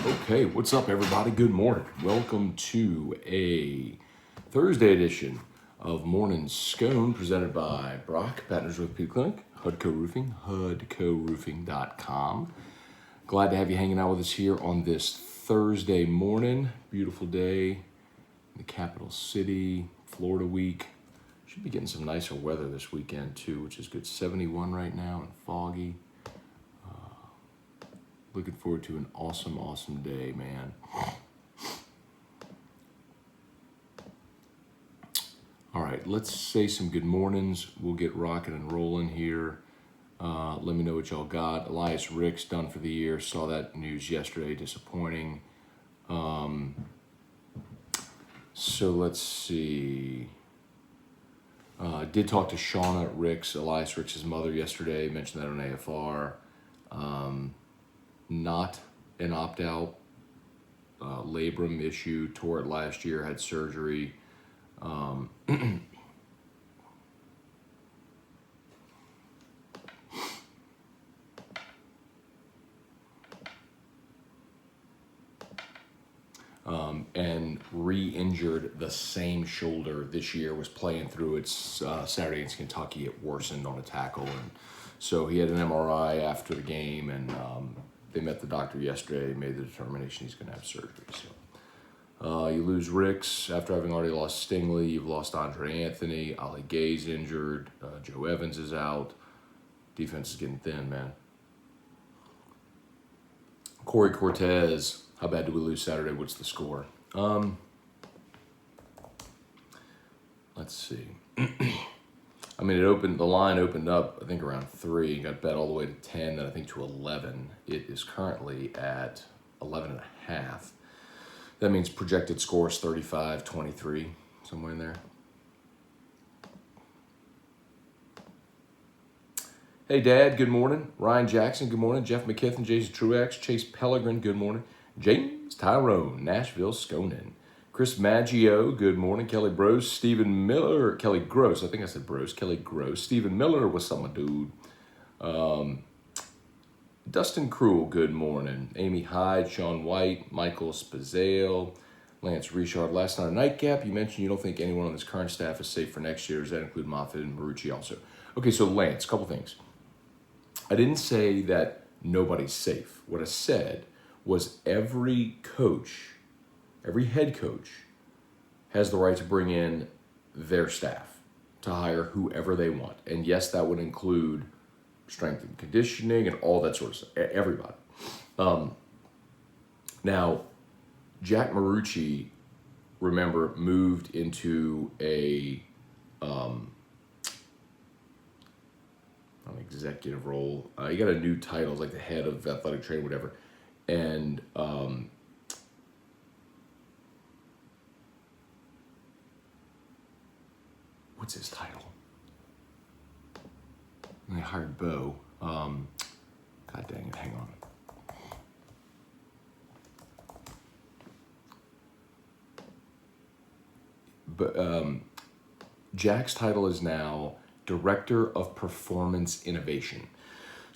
Okay, what's up, everybody? Good morning. Welcome to a Thursday edition of Morning Scone presented by Brock, Partners with P Clinic, Hudco Roofing, hudcoroofing.com. Glad to have you hanging out with us here on this Thursday morning. Beautiful day in the capital city, Florida week. Should be getting some nicer weather this weekend too, which is good. 71 right now and foggy. Looking forward to an awesome day, man. All right, let's say some good mornings. We'll get rocking and rolling here. Let me know what y'all got. Elias Ricks done for the year. Saw that news yesterday. Disappointing. So let's see. Did talk to Shauna Ricks, Elias Ricks' mother, yesterday. Mentioned that on AFR. Not an opt-out. Labrum issue. Tore it last year. Had surgery. And re-injured the same shoulder this year, was playing through it Saturday against Kentucky. It worsened on a tackle, and so he had an MRI after the game, and they met the doctor yesterday, made the determination he's going to have surgery. So you lose Ricks after having already lost Stingley. You've lost Andre Anthony. Ali Gay's injured. Joe Evans is out. Defense is getting thin, man. Corey Cortez. How bad did we lose Saturday? What's the score? Let's see. I mean, the line opened up, I think, around 3, got bet all the way to 10, then I think to 11. It is currently at 11.5. That means projected score is 35-23, somewhere in there. Hey, Dad, good morning. Ryan Jackson, good morning. Jeff McKithen, Jason Truex, Chase Pellegrin, good morning. James Tyrone, Nashville, Scone. Chris Maggio, good morning. Kelly Bros, Stephen Miller, Kelly Gross, I think I said Bros, Kelly Gross. Stephen Miller, what's up, my dude? Dustin Cruel, good morning. Amy Hyde, Sean White, Michael Spazale, Lance Richard. Last night, a nightcap, you mentioned you don't think anyone on this current staff is safe for next year. Does that include Moffitt and Marucci also? Okay, so Lance, a couple things. I didn't say that nobody's safe. What I said was every coach, every head coach has the right to bring in their staff to hire whoever they want. And yes, that would include strength and conditioning and all that sort of stuff, everybody. Now, Jack Marucci, remember, moved into an executive role. He got a new title, like the head of athletic training, whatever. And what's his title? I hired Bo. God dang it, hang on. But Jack's title is now Director of Performance Innovation.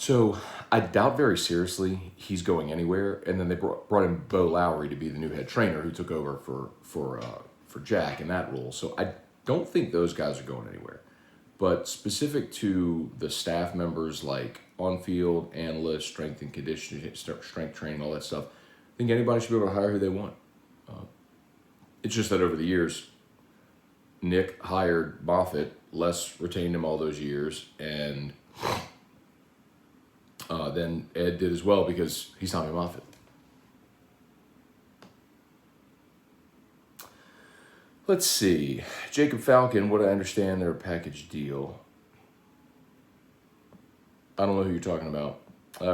So I doubt very seriously he's going anywhere. And then they brought in Bo Lowry to be the new head trainer, who took over for Jack in that role. So I don't think those guys are going anywhere. But specific to the staff members, like on-field, analysts, strength and conditioning, strength training, all that stuff, I think anybody should be able to hire who they want. It's just that over the years, Nick hired Moffitt, Les retained him all those years, and then Ed did as well because he's Tommy Moffitt. Let's see. Jacob Falcon, what I understand, they're a package deal. I don't know who you're talking about.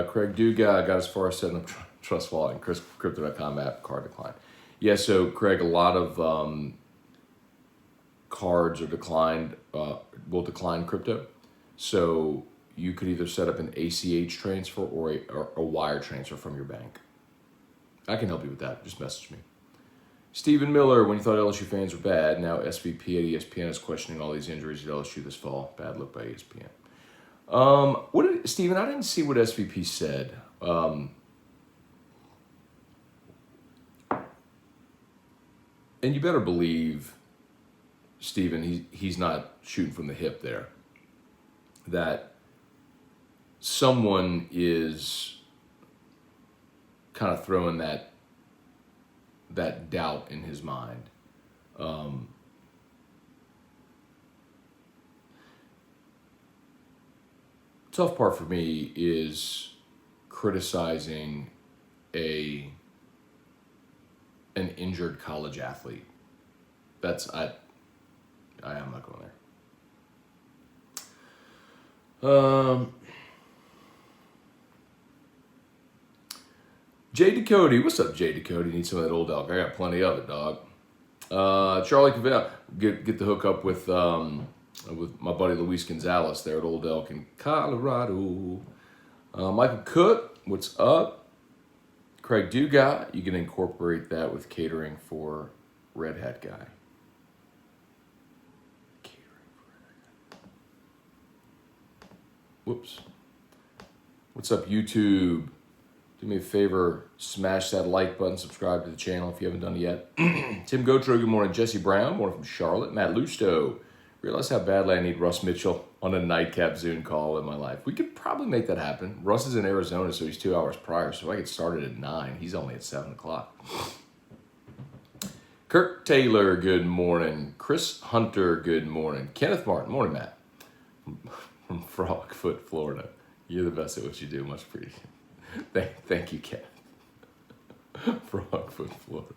Craig Duga got as far as setting up Trust Wallet and Crypto.com app card decline. Yeah, so Craig, a lot of cards are declined, will decline crypto. So you could either set up an ACH transfer or a wire transfer from your bank. I can help you with that. Just message me. Stephen Miller, when you thought LSU fans were bad, now SVP at ESPN is questioning all these injuries at LSU this fall. Bad look by ESPN. Stephen, I didn't see what SVP said. And you better believe, Stephen, he's not shooting from the hip there. That someone is kind of throwing that doubt in his mind. Tough part for me is criticizing an injured college athlete. I am not going there. Jay Ducote, what's up, Jay Ducote? Need some of that old elk? I got plenty of it, dog. Charlie Cavell, get the hook up with my buddy Luis Gonzalez there at Old Elk in Colorado. Michael Cook, what's up? Craig Dugas, you can incorporate that with catering for Red Hat Guy. Whoops. What's up, YouTube? Do me a favor, smash that like button, subscribe to the channel if you haven't done it yet. Tim Gotro, good morning. Jesse Brown, morning from Charlotte. Matt Lusto, realize how badly I need Russ Mitchell on a nightcap Zoom call in my life. We could probably make that happen. Russ is in Arizona, so he's 2 hours prior, so I get started at 9. He's only at 7 o'clock. Kirk Taylor, good morning. Chris Hunter, good morning. Kenneth Martin, morning, Matt. From Frogfoot, Florida. You're the best at what you do. Much appreciated. Thank you, Kenneth. Frogfoot, Florida.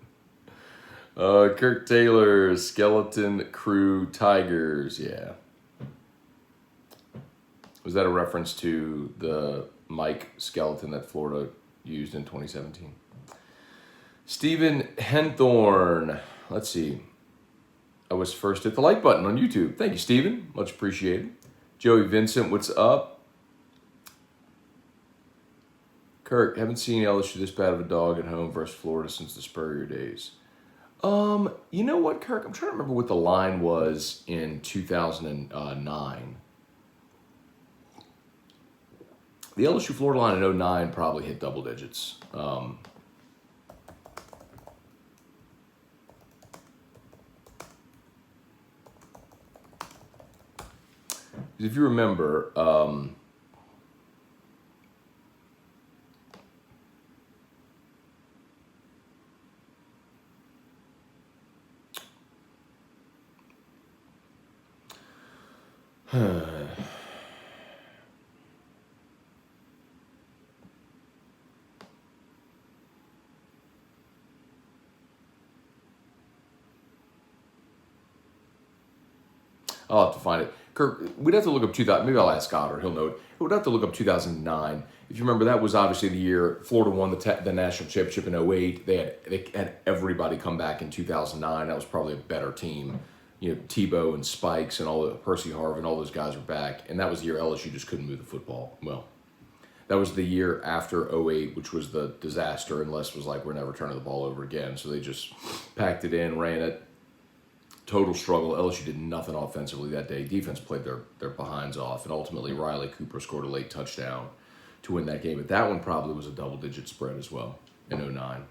Kirk Taylor, Skeleton Crew Tigers. Yeah. Was that a reference to the Mike skeleton that Florida used in 2017? Stephen Henthorn. Let's see. I was first at the like button on YouTube. Thank you, Stephen. Much appreciated. Joey Vincent, what's up? Kirk, haven't seen LSU this bad of a dog at home versus Florida since the Spurrier days. You know what, Kirk? I'm trying to remember what the line was in 2009. The LSU Florida line in 2009 probably hit double digits. If you remember, I'll have to find it. Kirk, we'd have to look up 2000. Maybe I'll ask Scott or he'll know it. We'd have to look up 2009. If you remember, that was obviously the year Florida won the national championship in 2008. They had everybody come back in 2009. That was probably a better team. You know, Tebow and Spikes and Percy Harvin, all those guys were back. And that was the year LSU just couldn't move the football. Well, that was the year after 2008, which was the disaster. And Les was like, we're never turning the ball over again. So they just packed it in, ran it. Total struggle. LSU did nothing offensively that day. Defense played their behinds off. And ultimately, Riley Cooper scored a late touchdown to win that game. But that one probably was a double-digit spread as well in 2009.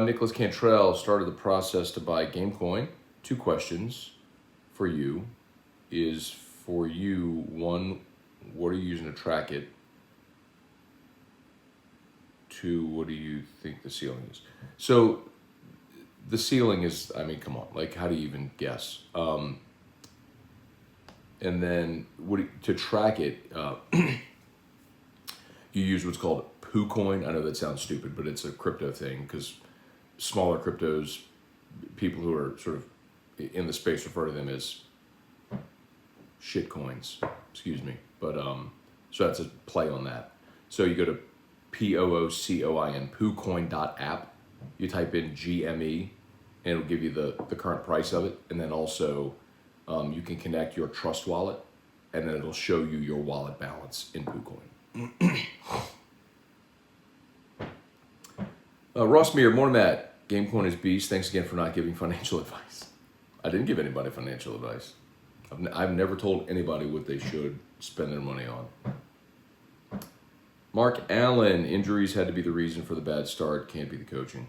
Nicholas Cantrell started the process to buy GameCoin. 2 questions for you. One, what are you using to track it? 2, what do you think the ceiling is? So the ceiling is, I mean, come on, like how do you even guess? And then to track it, you use what's called PooCoin. I know that sounds stupid, but it's a crypto thing because smaller cryptos, people who are sort of in the space refer to them as shit coins, excuse me. But so that's a play on that. So you go to POOCOIN, PooCoin.app. You type in GME, and it'll give you the current price of it. And then also, you can connect your Trust wallet, and then it'll show you your wallet balance in PooCoin. Ross Meir, morning, Matt. GameCoin is beast. Thanks again for not giving financial advice. I didn't give anybody financial advice. I've never told anybody what they should spend their money on. Mark Allen, injuries had to be the reason for the bad start. Can't be the coaching.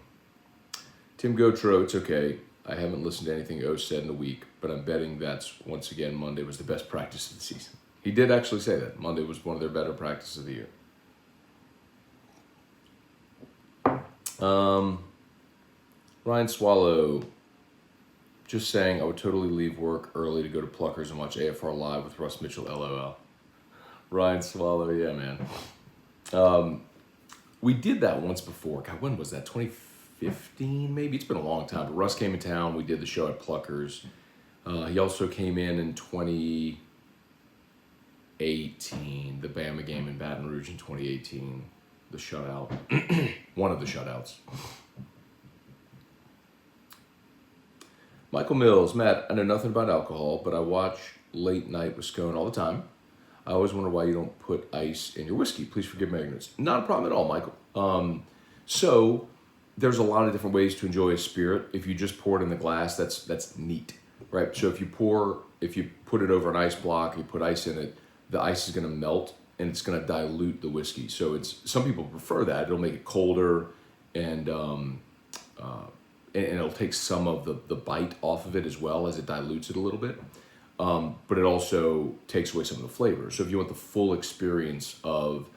Tim Gotro, it's okay. I haven't listened to anything O said in a week, but I'm betting that's, once again, Monday was the best practice of the season. He did actually say that. Monday was one of their better practices of the year. Ryan Swallow, just saying I would totally leave work early to go to Pluckers and watch AFR Live with Russ Mitchell, LOL. Ryan Swallow, yeah, man. We did that once before. God, when was that? 2015, maybe? It's been a long time. But Russ came in town. We did the show at Pluckers. He also came in 2018, the Bama game in Baton Rouge in 2018, the shutout. One of the shutouts. Michael Mills, Matt, I know nothing about alcohol, but I watch Late Night with Scone all the time. I always wonder why you don't put ice in your whiskey. Please forgive my ignorance. Not a problem at all, Michael. So there's a lot of different ways to enjoy a spirit. If you just pour it in the glass, that's neat, right? So if you put it over an ice block, you put ice in it, the ice is going to melt and it's going to dilute the whiskey. So some people prefer that. It'll make it colder and it'll take some of the bite off of it as well as it dilutes it a little bit. But it also takes away some of the flavor. So if you want the full experience of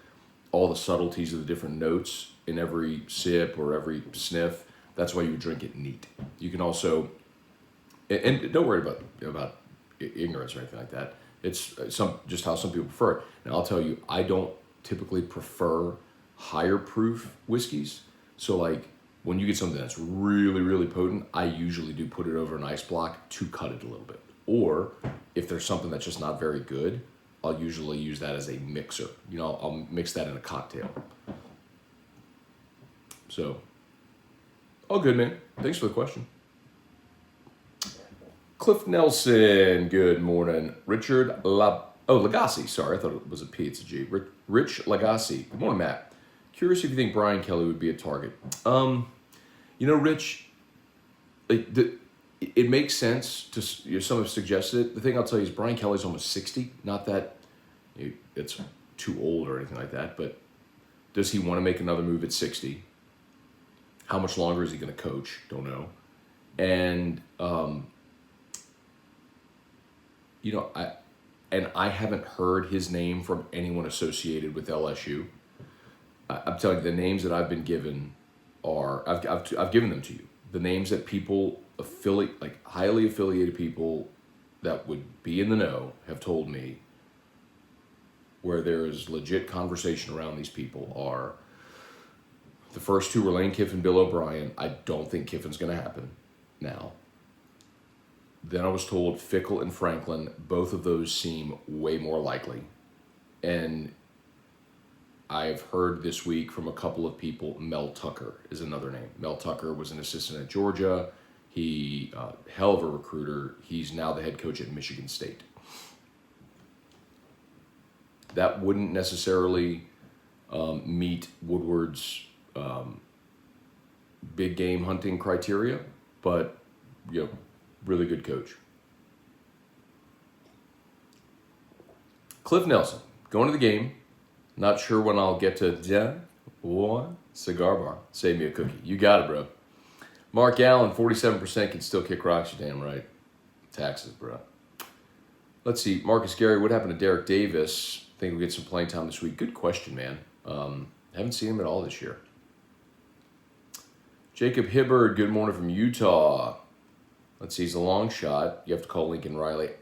all the subtleties of the different notes in every sip or every sniff, that's why you would drink it neat. You can also, and don't worry about ignorance or anything like that. It's just how some people prefer it. Now I'll tell you, I don't typically prefer higher proof whiskeys. So like when you get something that's really, really potent, I usually do put it over an ice block to cut it a little bit. Or if there's something that's just not very good, I'll usually use that as a mixer. I'll mix that in a cocktail. So, all good, man. Thanks for the question. Cliff Nelson, good morning. Richard Lagasse. Sorry, I thought it was a P. It's a G. Rich Lagasse. Good morning, Matt. Curious if you think Brian Kelly would be a target. Rich, it makes sense to, some have suggested it. The thing I'll tell you is Brian Kelly's almost 60. Not that it's too old or anything like that, but does he want to make another move at 60? How much longer is he going to coach? Don't know. And, I haven't heard his name from anyone associated with LSU. I'm telling you, the names that I've been given are, I've given them to you. The names that people highly affiliated people that would be in the know have told me, where there is legit conversation around these people, are the first two were Lane Kiffin, Bill O'Brien. I don't think Kiffin's going to happen now. Then I was told Fickle and Franklin, both of those seem way more likely. And I've heard this week from a couple of people, Mel Tucker is another name. Mel Tucker was an assistant at Georgia. He, hell of a recruiter. He's now the head coach at Michigan State. That wouldn't necessarily meet Woodward's big game hunting criteria, but really good coach. Cliff Nelson, going to the game. Not sure when I'll get to one cigar bar. Save me a cookie. You got it, bro. Mark Allen, 47% can still kick rocks. You damn right. Taxes, bro. Let's see. Marcus Gary, what happened to Derek Davis? Think we'll get some playing time this week. Good question, man. Haven't seen him at all this year. Jacob Hibbard, good morning from Utah. Let's see. He's a long shot. You have to call Lincoln Riley.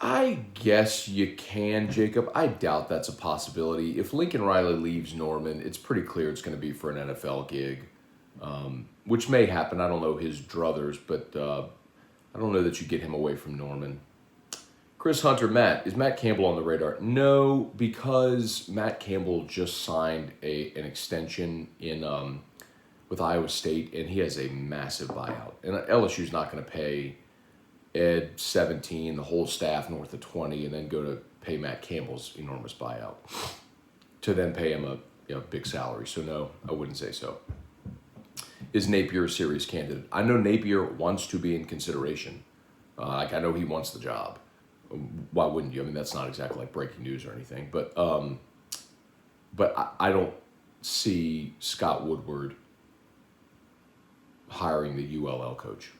I guess you can, Jacob. I doubt that's a possibility. If Lincoln Riley leaves Norman, it's pretty clear it's going to be for an NFL gig, which may happen. I don't know his druthers, but I don't know that you get him away from Norman. Chris Hunter, Matt, is Matt Campbell on the radar? No, because Matt Campbell just signed an extension with Iowa State, and he has a massive buyout. And LSU's not going to pay Ed 17, the whole staff north of 20, and then go to pay Matt Campbell's enormous buyout to then pay him a big salary. So no, I wouldn't say so. Is Napier a serious candidate? I know Napier wants to be in consideration. I know he wants the job. Why wouldn't you? I mean, that's not exactly like breaking news or anything. But but I don't see Scott Woodward hiring the ULL coach.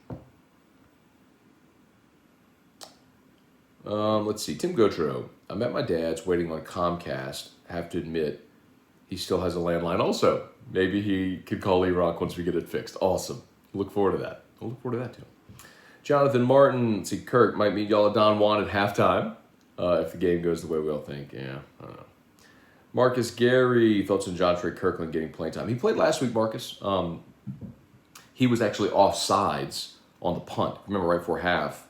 Let's see. Tim Gautreau. I'm at my dad's waiting on Comcast. Have to admit, he still has a landline also. Maybe he could call Lee Rock once we get it fixed. Awesome. Look forward to that. I'll look forward to that too. Jonathan Martin. Let's see. Kirk might meet y'all at Don Juan at halftime. If the game goes the way we all think. Yeah, I don't know. Marcus Gary. Thoughts on John Trey Kirkland getting playing time? He played last week, Marcus. He was actually offsides on the punt. Remember, right before half,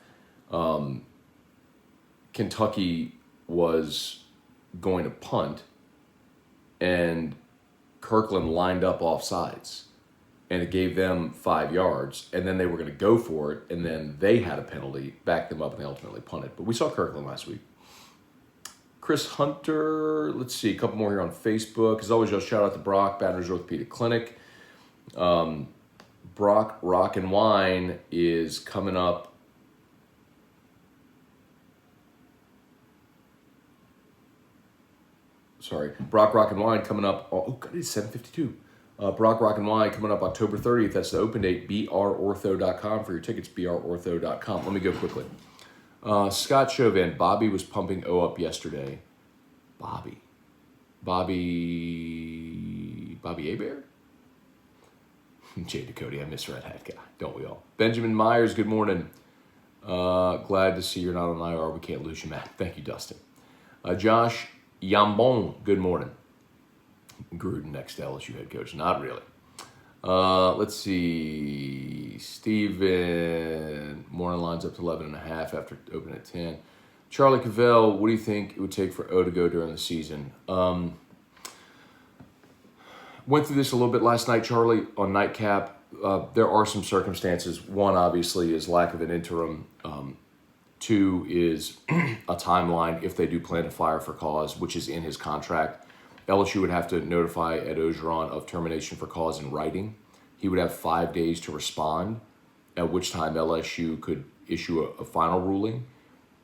Kentucky was going to punt, and Kirkland lined up offsides, and it gave them 5 yards, and then they were going to go for it, and then they had a penalty, backed them up, and they ultimately punted. But we saw Kirkland last week. Chris Hunter, let's see, a couple more here on Facebook. As always, just shout out to Brock, Baton Rouge Orthopedic Clinic. Brock Rock and Wine is coming up. Brock Rock and Wine coming up. Oh, God, it's 7:52. Brock Rock and Wine coming up October 30th. That's the open date. brortho.com for your tickets. brortho.com. Let me go quickly. Scott Chauvin. Bobby was pumping O up yesterday. Bobby Abear? Jay Ducote, I miss Red Hat guy. Don't we all? Benjamin Myers, good morning. Glad to see you're not on IR. We can't lose you, Matt. Thank you, Dustin. Josh Yambon, good morning. Gruden next LSU head coach. Not really. Let's see. Steven, morning lines up to 11.5 after opening at 10. Charlie Cavell, what do you think it would take for O to go during the season? Went through this a little bit last night, Charlie, on Nightcap. There are some circumstances. One, obviously, is lack of an interim. Two is a timeline if they do plan to fire for cause, which is in his contract. LSU would have to notify Ed Ogeron of termination for cause in writing. He would have 5 days to respond, at which time LSU could issue a final ruling.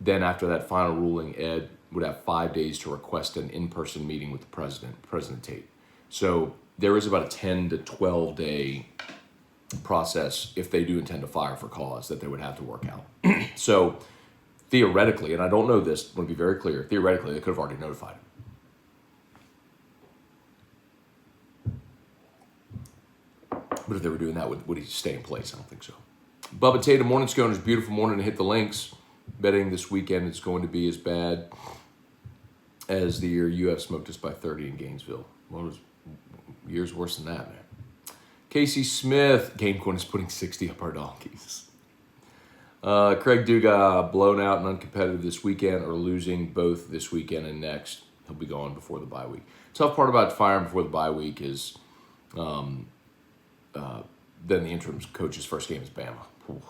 Then after that final ruling, Ed would have 5 days to request an in-person meeting with the president, President Tate. So there is about a 10 to 12 day process if they do intend to fire for cause that they would have to work out. So theoretically, and I don't know this, I want to be very clear, theoretically they could have already notified him. But if they were doing that, would he stay in place? I don't think so. Bubba Tatum, morning Sconers, beautiful morning to hit the links. Betting this weekend it's going to be as bad as the year UF smoked us by 30 in Gainesville. Well, it was years worse than that, man. Casey Smith, GameCoin is putting 60 up our donkeys. Craig Duga, blown out and uncompetitive this weekend or losing both this weekend and next. He'll be gone before the bye week. Tough part about firing before the bye week is then the interim coach's first game is Bama. Ooh.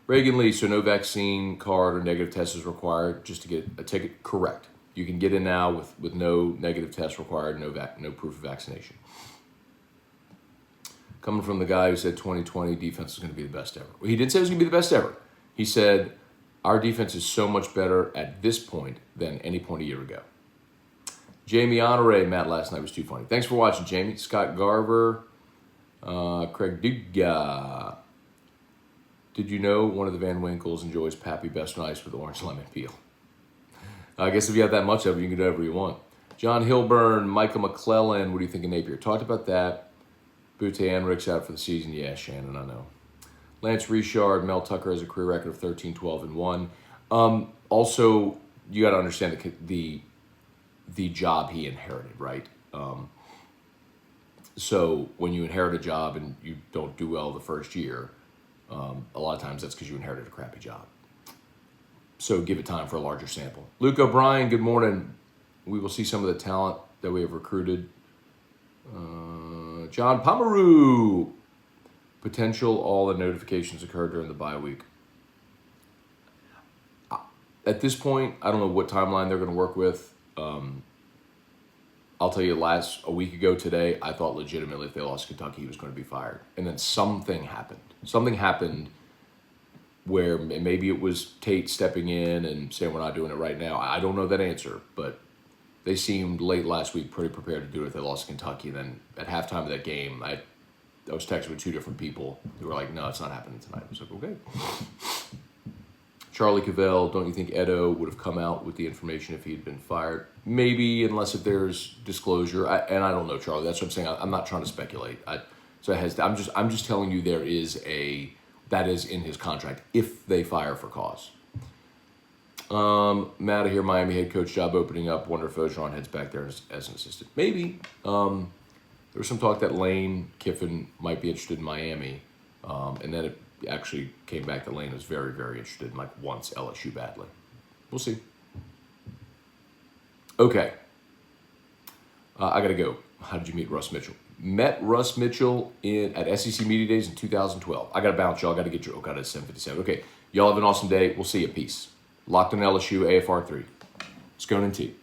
Reagan Lee, so no vaccine card or negative test is required just to get a ticket. Correct. You can get in now with no negative test required, no proof of vaccination. Coming from the guy who said 2020 defense is going to be the best ever. Well, he didn't say it was going to be the best ever. He said our defense is so much better at this point than any point a year ago. Jamie Honore, Matt last night was too funny. Thanks for watching, Jamie. Scott Garver, Craig Digga. Did you know one of the Van Winkles enjoys Pappy Best and Ice with orange lemon peel? I guess if you have that much of it, you can do whatever you want. John Hilburn, Michael McClellan, what do you think of Napier? Talked about that. Butte Enrich's out for the season. Yeah, Shannon, I know. Lance Richard, Mel Tucker has a career record of 13, 12, and 1. Also, you got to understand the job he inherited, right? So when you inherit a job and you don't do well the first year, a lot of times that's because you inherited a crappy job. So give it time for a larger sample. Luke O'Brien, good morning. We will see some of the talent that we have recruited. John Pomeroy. Potential, all the notifications occurred during the bye week. At this point, I don't know what timeline they're going to work with. I'll tell you, a week ago today, I thought legitimately if they lost Kentucky, he was going to be fired. And then something happened. Something happened where maybe it was Tate stepping in and saying we're not doing it right now. I don't know that answer, but They seemed late last week pretty prepared to do it. They lost to Kentucky. Then at halftime of that game, I was texting with 2 different people who were like, no, it's not happening tonight. I was like, okay. Charlie Cavell, don't you think Edo would have come out with the information if he had been fired? Maybe, unless if there's disclosure. And I don't know, Charlie. That's what I'm saying. I'm not trying to speculate. I'm just telling you that is in his contract if they fire for cause. Matt, I hear Miami head coach job opening up. Wonder if Ogeron heads back there as an assistant. Maybe. There was some talk that Lane Kiffin might be interested in Miami, and then it actually came back that Lane was very, very interested in wants LSU badly. We'll see. Okay. I got to go. How did you meet Russ Mitchell? Met Russ Mitchell at SEC Media Days in 2012. I got to bounce, y'all. I got to get you. Oh, God, it's 7:57. Okay. Y'all have an awesome day. We'll see you. Peace. Locked on LSU, AFR3. Scone and T.